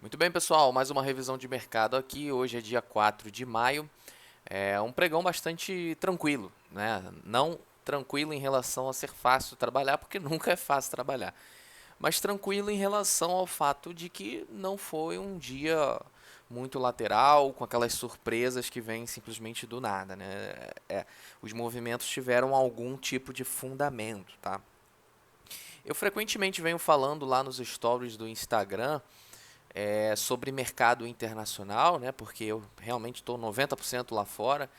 Muito bem, pessoal, mais uma revisão de mercado aqui. Hoje é dia 4 de maio. É um pregão bastante tranquilo, né? Não tranquilo em relação a ser fácil trabalhar, porque nunca é fácil trabalhar, mas tranquilo em relação ao fato de que não foi um dia muito lateral, com aquelas surpresas que vêm simplesmente do nada, né? Os movimentos tiveram algum tipo de fundamento, tá? Eu frequentemente venho falando lá nos stories do Instagram sobre mercado internacional, né? Porque eu realmente estou 90% lá fora,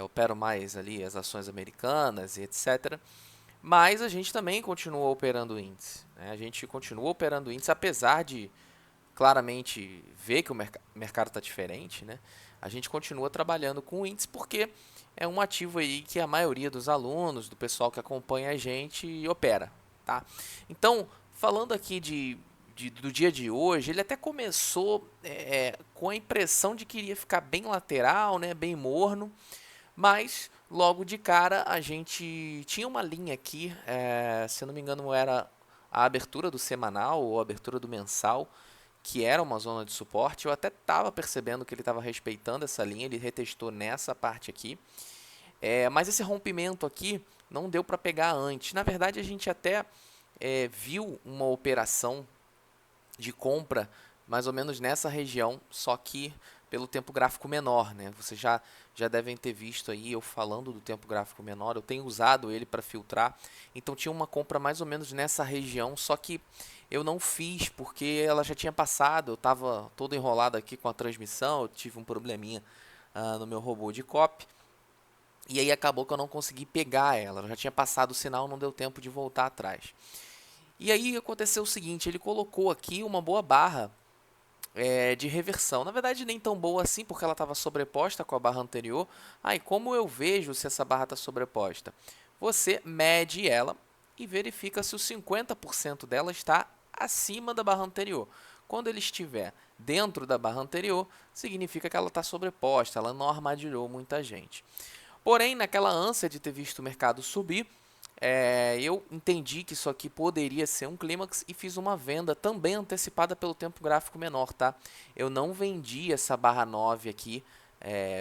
opero mais ali as ações americanas e etc. Mas a gente também continua operando índice, né? A gente continua operando índice, apesar de claramente ver que o mercado está diferente, né? A gente continua trabalhando com o índice porque é um ativo aí que a maioria dos alunos, do pessoal que acompanha a gente, opera, tá? Então, falando aqui do dia de hoje, ele até começou com a impressão de que iria ficar bem lateral, né, bem morno, mas logo de cara a gente tinha uma linha aqui, se eu não me engano era a abertura do semanal ou a abertura do mensal, que era uma zona de suporte. Eu até estava percebendo que ele estava respeitando essa linha, ele retestou nessa parte aqui. Mas esse rompimento aqui não deu para pegar antes. Na verdade, a gente até viu uma operação de compra mais ou menos nessa região, só que pelo tempo gráfico menor, né? Vocês já devem ter visto aí eu falando do tempo gráfico menor, eu tenho usado ele para filtrar. Então tinha uma compra mais ou menos nessa região, só que eu não fiz porque ela já tinha passado, eu estava todo enrolado aqui com a transmissão, eu tive um probleminha no meu robô de copy. E aí acabou que eu não consegui pegar ela, já tinha passado o sinal, não deu tempo de voltar atrás. E aí aconteceu o seguinte, ele colocou aqui uma boa barra de reversão. Na verdade, nem tão boa assim, porque ela estava sobreposta com a barra anterior. E como eu vejo se essa barra está sobreposta? Você mede ela e verifica se os 50% dela está acima da barra anterior. Quando ele estiver dentro da barra anterior, significa que ela está sobreposta, ela não armadilhou muita gente. Porém, naquela ânsia de ter visto o mercado subir, eu entendi que isso aqui poderia ser um clímax e fiz uma venda também antecipada pelo tempo gráfico menor, tá? Eu não vendi essa barra 9 aqui,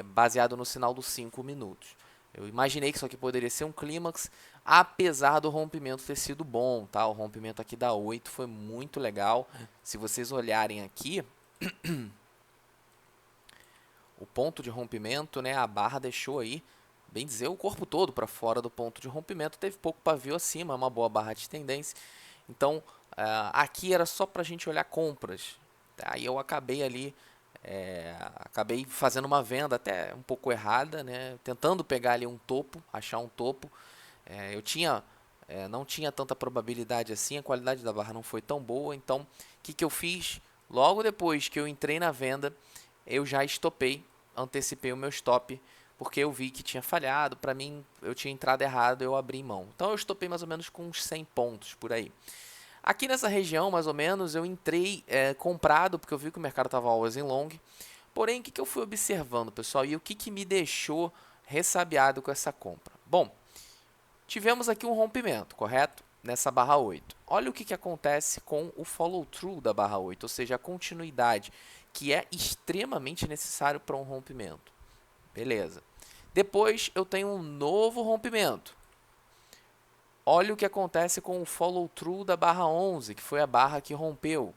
baseado no sinal dos 5 minutos. Eu imaginei que isso aqui poderia ser um clímax, apesar do rompimento ter sido bom, tá? O rompimento aqui da 8 foi muito legal. Se vocês olharem aqui, o ponto de rompimento, né, a barra deixou aí, bem dizer, o corpo todo para fora do ponto de rompimento, teve pouco pavio acima, uma boa barra de tendência. Então, aqui era só para a gente olhar compras. Aí eu acabei ali, acabei fazendo uma venda até um pouco errada, né, tentando pegar ali um topo, achar um topo. Eu tinha, não tinha tanta probabilidade assim, a qualidade da barra não foi tão boa, então o que eu fiz? Logo depois que eu entrei na venda, eu já estopei, antecipei o meu stop, porque eu vi que tinha falhado, para mim eu tinha entrado errado, eu abri mão. Então eu estopei mais ou menos com uns 100 pontos por aí. Aqui nessa região, mais ou menos, eu entrei comprado, porque eu vi que o mercado estava always in long. Porém, o que eu fui observando, pessoal, e o que me deixou ressabiado com essa compra? Bom, tivemos aqui um rompimento, correto? Nessa barra 8. Olha o que acontece com o follow-through da barra 8, ou seja, a continuidade, que é extremamente necessário para um rompimento. Beleza. Depois eu tenho um novo rompimento. Olha o que acontece com o follow-through da barra 11, que foi a barra que rompeu.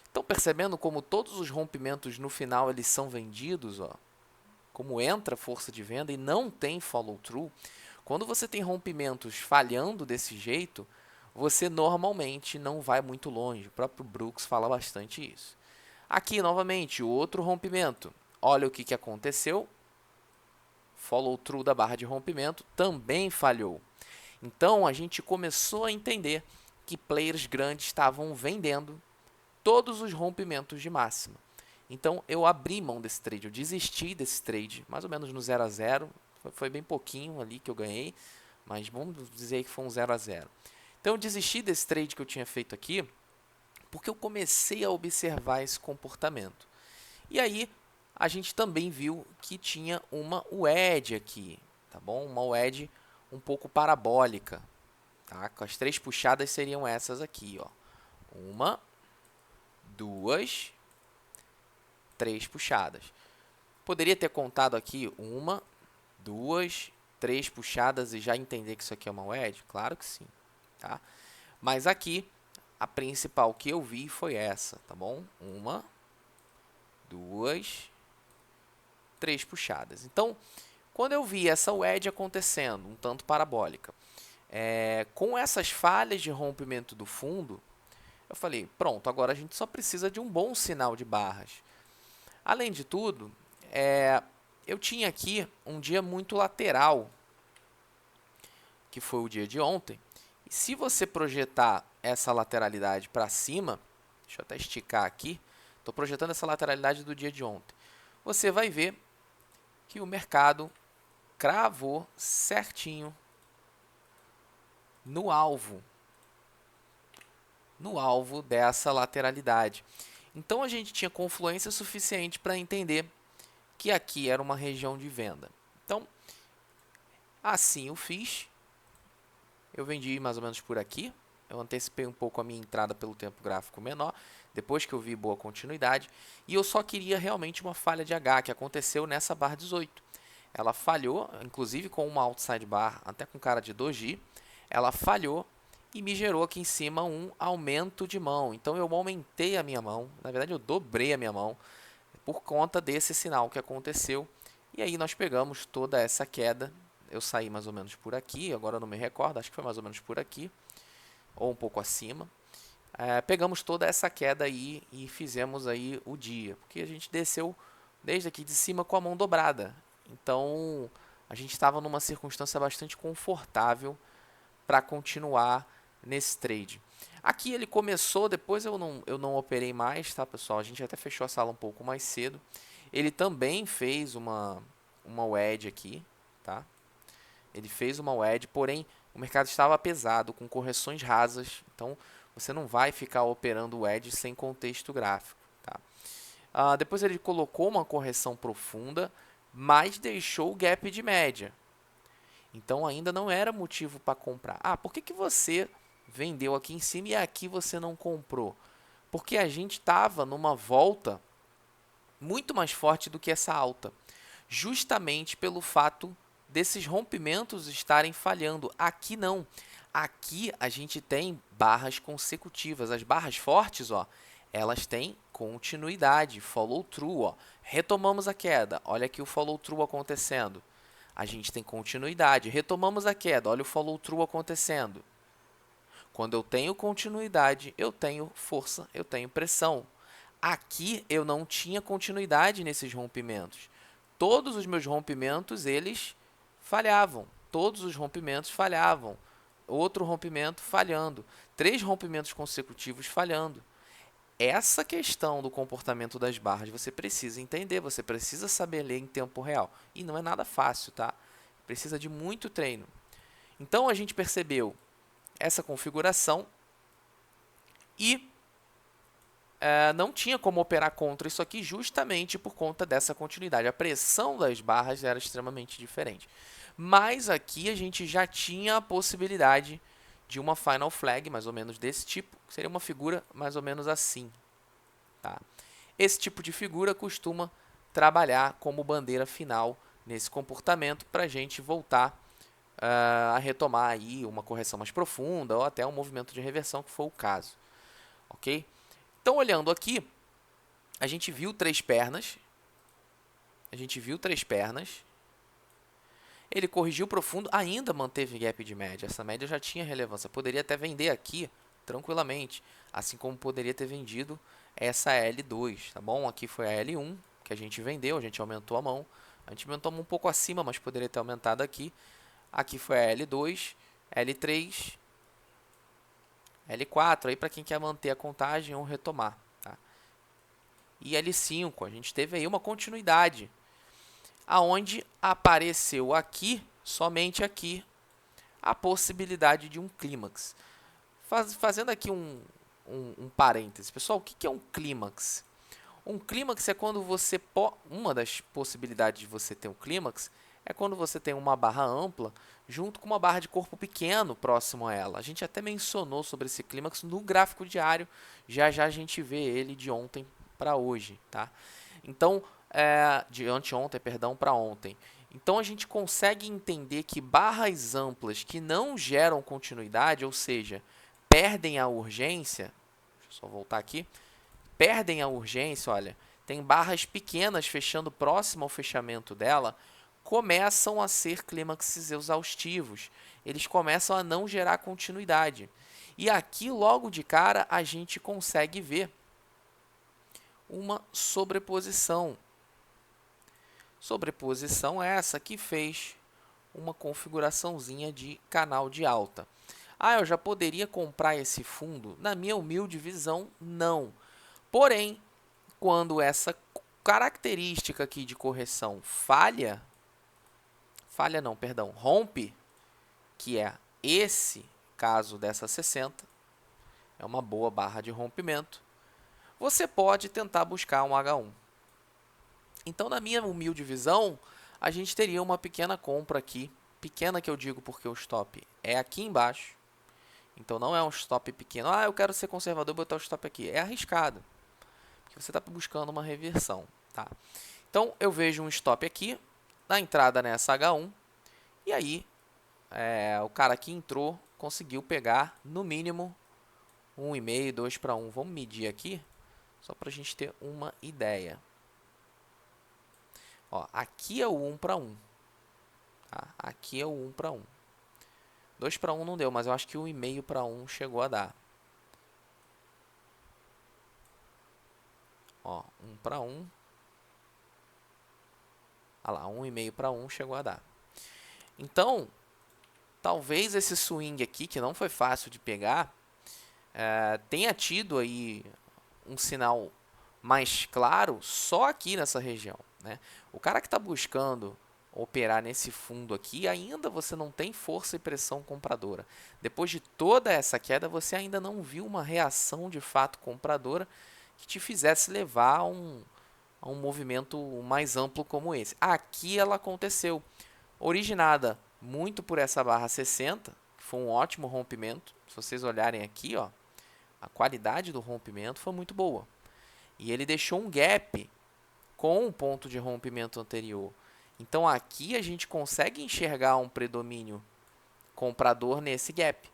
Estão percebendo como todos os rompimentos no final eles são vendidos? Ó? Como entra força de venda e não tem follow-through? Quando você tem rompimentos falhando desse jeito, você normalmente não vai muito longe. O próprio Brooks fala bastante isso. Aqui, novamente, outro rompimento. Olha o que aconteceu. Follow-through da barra de rompimento também falhou. Então, a gente começou a entender que players grandes estavam vendendo todos os rompimentos de máxima. Então, eu abri mão desse trade, eu desisti desse trade, mais ou menos no 0 a 0. Foi bem pouquinho ali que eu ganhei, mas vamos dizer que foi um 0 a 0. Então, eu desisti desse trade que eu tinha feito aqui, porque eu comecei a observar esse comportamento. E aí, a gente também viu que tinha uma wedge aqui, tá bom? Uma wedge um pouco parabólica, tá? As três puxadas seriam essas aqui, ó. Uma, 2, 3 puxadas. Poderia ter contado aqui 1, 2, 3 puxadas e já entender que isso aqui é uma wedge? Claro que sim, tá? Mas aqui, a principal que eu vi foi essa, tá bom? 1, 2, 3 puxadas. Então, quando eu vi essa wedge acontecendo, um tanto parabólica, com essas falhas de rompimento do fundo, eu falei, pronto, agora a gente só precisa de um bom sinal de barras. Além de tudo, eu tinha aqui um dia muito lateral, que foi o dia de ontem. E se você projetar essa lateralidade para cima, deixa eu até esticar aqui, estou projetando essa lateralidade do dia de ontem. Você vai ver que o mercado cravou certinho no alvo dessa lateralidade. Então, a gente tinha confluência suficiente para entender que aqui era uma região de venda. Então, assim eu fiz. Eu vendi mais ou menos por aqui. Eu antecipei um pouco a minha entrada pelo tempo gráfico menor, depois que eu vi boa continuidade. E eu só queria realmente uma falha de H, que aconteceu nessa barra 18. Ela falhou, inclusive com uma outside bar, até com cara de doji. Ela falhou e me gerou aqui em cima um aumento de mão. Então, eu aumentei a minha mão. Na verdade, eu dobrei a minha mão por conta desse sinal que aconteceu. E aí, nós pegamos toda essa queda. Eu saí mais ou menos por aqui, agora eu não me recordo, acho que foi mais ou menos por aqui, ou um pouco acima. Pegamos toda essa queda aí e fizemos aí o dia, porque a gente desceu desde aqui de cima com a mão dobrada. Então, a gente estava numa circunstância bastante confortável para continuar nesse trade. Aqui ele começou, depois eu não operei mais, tá, pessoal? A gente até fechou a sala um pouco mais cedo. Ele também fez uma wedge aqui, tá? Ele fez uma wedge, porém o mercado estava pesado, com correções rasas. Então, você não vai ficar operando wedge sem contexto gráfico. Tá? Depois ele colocou uma correção profunda, mas deixou o gap de média. Então, ainda não era motivo para comprar. Por que você vendeu aqui em cima e aqui você não comprou? Porque a gente estava numa volta muito mais forte do que essa alta. Justamente pelo fato desses rompimentos estarem falhando. Aqui não. Aqui a gente tem barras consecutivas. As barras fortes, ó, elas têm continuidade, follow through, ó. Retomamos a queda. Olha aqui o follow through acontecendo. A gente tem continuidade. Retomamos a queda. Olha o follow through acontecendo. Quando eu tenho continuidade, eu tenho força, eu tenho pressão. Aqui eu não tinha continuidade nesses rompimentos. Todos os meus rompimentos, eles falhavam. Todos os rompimentos falhavam. Outro rompimento falhando. 3 rompimentos consecutivos falhando. Essa questão do comportamento das barras você precisa entender, você precisa saber ler em tempo real. E não é nada fácil, tá? Precisa de muito treino. Então, a gente percebeu essa configuração e não tinha como operar contra isso aqui justamente por conta dessa continuidade. A pressão das barras era extremamente diferente. Mas aqui a gente já tinha a possibilidade de uma final flag, mais ou menos desse tipo, que seria uma figura mais ou menos assim. Tá? Esse tipo de figura costuma trabalhar como bandeira final nesse comportamento para a gente voltar a retomar aí uma correção mais profunda ou até um movimento de reversão, que foi o caso. Ok? Então, olhando aqui, a gente viu 3 pernas. Ele corrigiu profundo, ainda manteve gap de média. Essa média já tinha relevância. Poderia até vender aqui tranquilamente, assim como poderia ter vendido essa L2, tá bom? Aqui foi a L1 que a gente vendeu, a gente aumentou a mão. A gente aumentou a mão um pouco acima, mas poderia ter aumentado aqui. Aqui foi a L2, L3, L4, aí para quem quer manter a contagem ou retomar. Tá? E L5, a gente teve aí uma continuidade, aonde apareceu aqui, somente aqui, a possibilidade de um clímax. Fazendo aqui um parêntese. Pessoal, o que é um clímax? Um clímax é quando você... Uma das possibilidades de você ter um clímax é quando você tem uma barra ampla junto com uma barra de corpo pequeno próximo a ela. A gente até mencionou sobre esse clímax no gráfico diário, já já a gente vê ele de ontem para hoje, tá? Então, de anteontem, perdão, para ontem. Então a gente consegue entender que barras amplas que não geram continuidade, ou seja, perdem a urgência, deixa eu só voltar aqui, perdem a urgência, olha, tem barras pequenas fechando próximo ao fechamento dela, começam a ser clímaxes exaustivos. Eles começam a não gerar continuidade. E aqui, logo de cara, a gente consegue ver uma sobreposição. Sobreposição essa que fez uma configuraçãozinha de canal de alta. Ah, eu já poderia comprar esse fundo? Na minha humilde visão, não. Porém, quando essa característica aqui de correção rompe, que é esse caso dessa 60, é uma boa barra de rompimento, você pode tentar buscar um H1. Então, na minha humilde visão, a gente teria uma pequena compra aqui, pequena que eu digo porque o stop é aqui embaixo, então não é um stop pequeno. Ah, eu quero ser conservador e botar o stop aqui. É arriscado, porque você está buscando uma reversão. Tá? Então, eu vejo um stop aqui, na entrada nessa H1, e aí o cara que entrou conseguiu pegar, no mínimo, 1,5, 2 para 1. Vamos medir aqui, só para a gente ter uma ideia. Ó, aqui é o 1 para 1. Tá? Aqui é o 1 para 1. 2 para 1 não deu, mas eu acho que o 1,5 para 1 chegou a dar. Ó, 1 para 1. Olha lá, 1,5 para 1 chegou a dar. Então, talvez esse swing aqui, que não foi fácil de pegar, tenha tido aí um sinal mais claro só aqui nessa região, né? O cara que está buscando operar nesse fundo aqui, ainda você não tem força e pressão compradora. Depois de toda essa queda, você ainda não viu uma reação de fato compradora que te fizesse levar a um movimento mais amplo como esse. Aqui ela aconteceu, originada muito por essa barra 60, que foi um ótimo rompimento. Se vocês olharem aqui, ó, a qualidade do rompimento foi muito boa. E ele deixou um gap com o ponto de rompimento anterior. Então aqui a gente consegue enxergar um predomínio comprador nesse gap.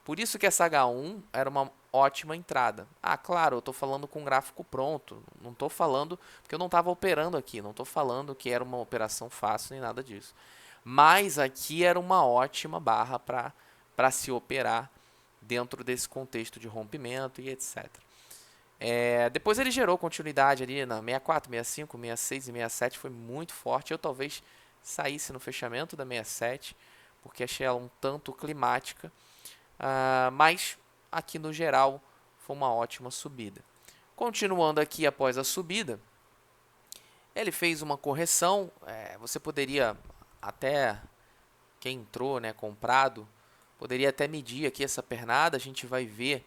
Por isso que essa H1 era uma ótima entrada. Ah, claro, eu estou falando com um gráfico pronto. Não estou falando porque eu não estava operando aqui. Não estou falando que era uma operação fácil nem nada disso. Mas aqui era uma ótima barra para se operar dentro desse contexto de rompimento e etc. Depois ele gerou continuidade ali na 64, 65, 66 e 67, foi muito forte. Eu talvez saísse no fechamento da 67, porque achei ela um tanto climática, mas aqui no geral foi uma ótima subida. Continuando aqui após a subida, ele fez uma correção. Você poderia até, quem entrou, né, comprado, poderia até medir aqui essa pernada. A gente vai ver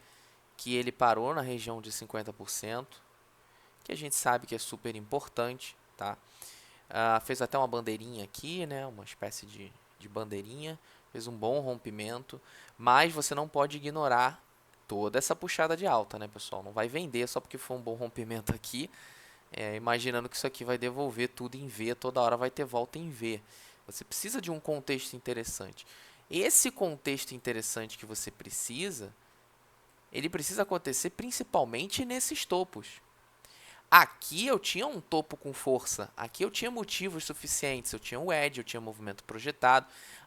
que ele parou na região de 50%, que a gente sabe que é super importante, tá? Fez até uma bandeirinha aqui, né? Uma espécie de bandeirinha, fez um bom rompimento, mas você não pode ignorar toda essa puxada de alta, né, pessoal? Não vai vender só porque foi um bom rompimento aqui, imaginando que isso aqui vai devolver tudo em V, toda hora vai ter volta em V. Você precisa de um contexto interessante. Esse contexto interessante que você precisa, ele precisa acontecer principalmente nesses topos. Aqui eu tinha um topo com força, aqui eu tinha motivos suficientes, eu tinha o edge, eu tinha movimento projetado,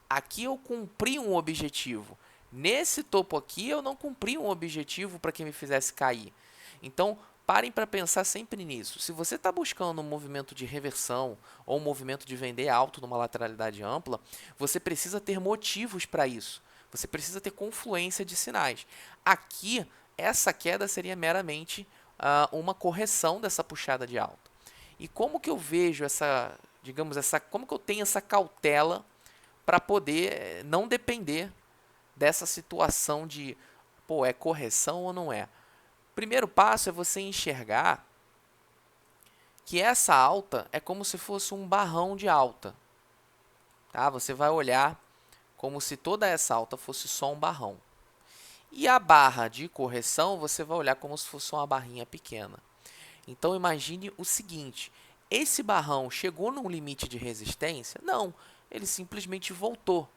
aqui eu cumpri um objetivo. Nesse topo aqui eu não cumpri um objetivo para que me fizesse cair. Então, parem para pensar sempre nisso. Se você está buscando um movimento de reversão ou um movimento de vender alto numa lateralidade ampla, você precisa ter motivos para isso. Você precisa ter confluência de sinais. Aqui, essa queda seria meramente uma correção dessa puxada de alta. E como que eu vejo como que eu tenho essa cautela para poder não depender dessa situação de, é correção ou não é? O primeiro passo é você enxergar que essa alta é como se fosse um barrão de alta. tá? Você vai olhar como se toda essa alta fosse só um barrão. E a barra de correção, você vai olhar como se fosse uma barrinha pequena. Então imagine o seguinte, esse barrão chegou num limite de resistência? Não, ele simplesmente voltou.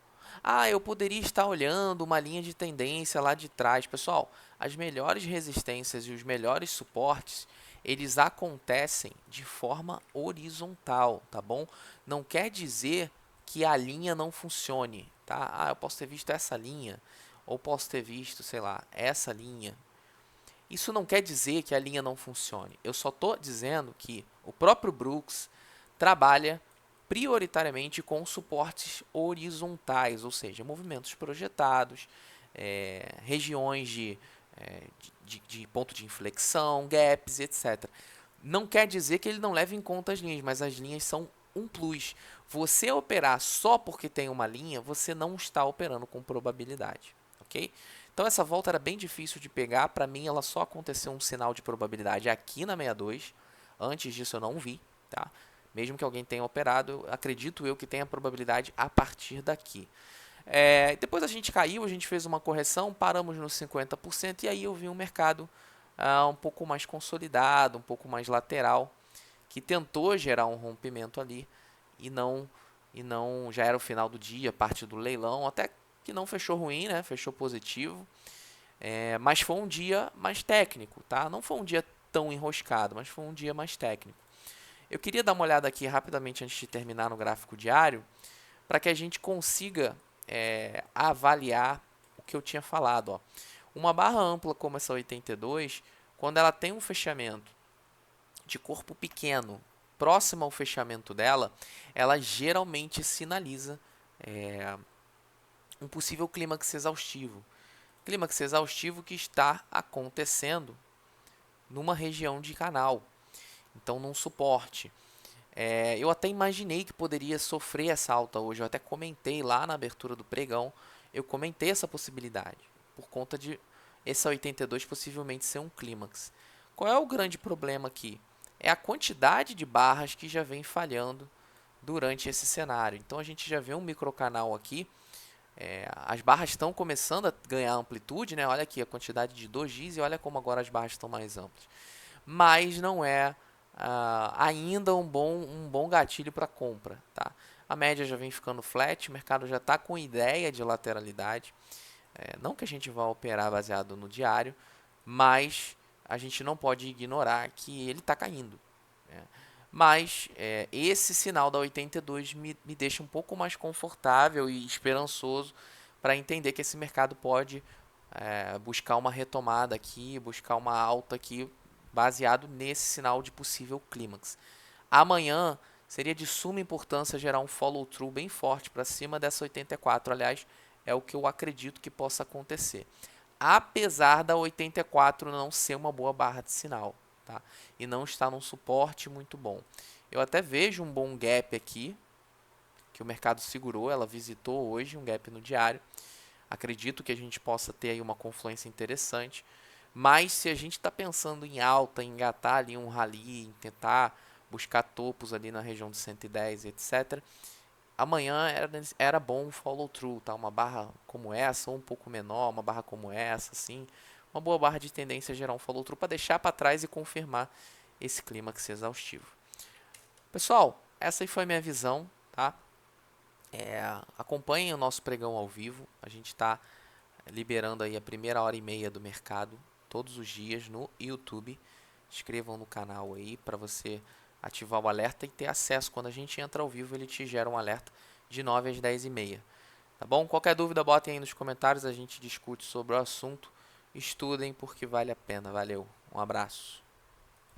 Ah, eu poderia estar olhando uma linha de tendência lá de trás. Pessoal, as melhores resistências e os melhores suportes, eles acontecem de forma horizontal, tá bom? Não quer dizer que a linha não funcione, tá? Ah, eu posso ter visto essa linha, ou posso ter visto, sei lá, essa linha. Isso não quer dizer que a linha não funcione. Eu só estou dizendo que o próprio Brooks trabalha prioritariamente com suportes horizontais, ou seja, movimentos projetados, regiões de ponto de inflexão, gaps, etc. Não quer dizer que ele não leve em conta as linhas, mas as linhas são um plus. Você operar só porque tem uma linha, você não está operando com probabilidade, ok? Então essa volta era bem difícil de pegar, para mim ela só aconteceu um sinal de probabilidade aqui na 62, antes disso eu não vi, tá? Mesmo que alguém tenha operado, acredito eu que tenha probabilidade a partir daqui. Depois a gente caiu, a gente fez uma correção, paramos nos 50% e aí eu vi um mercado um pouco mais consolidado, um pouco mais lateral, que tentou gerar um rompimento ali e não já era o final do dia, parte do leilão, até que não fechou ruim, né? Fechou positivo, mas foi um dia mais técnico, tá? Não foi um dia tão enroscado, mas foi um dia mais técnico. Eu queria dar uma olhada aqui rapidamente antes de terminar no gráfico diário, para que a gente consiga avaliar o que eu tinha falado. Ó. Uma barra ampla como essa 82, quando ela tem um fechamento de corpo pequeno próximo ao fechamento dela, ela geralmente sinaliza um possível clímax exaustivo. Clímax exaustivo que está acontecendo numa região de canal, então num suporte. Eu até imaginei que poderia sofrer essa alta hoje, eu até comentei lá na abertura do pregão, eu comentei essa possibilidade, por conta de essa 82 possivelmente ser um clímax. Qual é o grande problema aqui? É a quantidade de barras que já vem falhando durante esse cenário. Então a gente já vê um microcanal aqui, as barras estão começando a ganhar amplitude, né? Olha aqui a quantidade de dojis e olha como agora as barras estão mais amplas. Mas não é ainda um bom gatilho para compra. Tá? A média já vem ficando flat, o mercado já está com ideia de lateralidade. Não que a gente vá operar baseado no diário, mas a gente não pode ignorar que ele está caindo. Mas esse sinal da 82 me deixa um pouco mais confortável e esperançoso para entender que esse mercado pode buscar uma retomada aqui, buscar uma alta aqui, baseado nesse sinal de possível clímax. Amanhã seria de suma importância gerar um follow-through bem forte para cima dessa 84. Aliás, é o que eu acredito que possa acontecer. Apesar da 84 não ser uma boa barra de sinal, tá? E não estar num suporte muito bom. Eu até vejo um bom gap aqui, que o mercado segurou, ela visitou hoje um gap no diário. Acredito que a gente possa ter aí uma confluência interessante. Mas se a gente está pensando em alta, em engatar ali um rally, em tentar buscar topos ali na região de 110, etc., amanhã era bom follow through, tá? Uma barra como essa, ou um pouco menor, uma barra como essa, assim, uma boa barra de tendência gerar um follow through para deixar para trás e confirmar esse clímax exaustivo. Pessoal, essa aí foi a minha visão, tá? Acompanhem o nosso pregão ao vivo, a gente está liberando aí a primeira hora e meia do mercado todos os dias no YouTube. Inscrevam no canal aí para você ativar o alerta e ter acesso. Quando a gente entra ao vivo, ele te gera um alerta de 9 às 10h30. Tá bom? Qualquer dúvida, botem aí nos comentários, a gente discute sobre o assunto. Estudem porque vale a pena. Valeu, um abraço.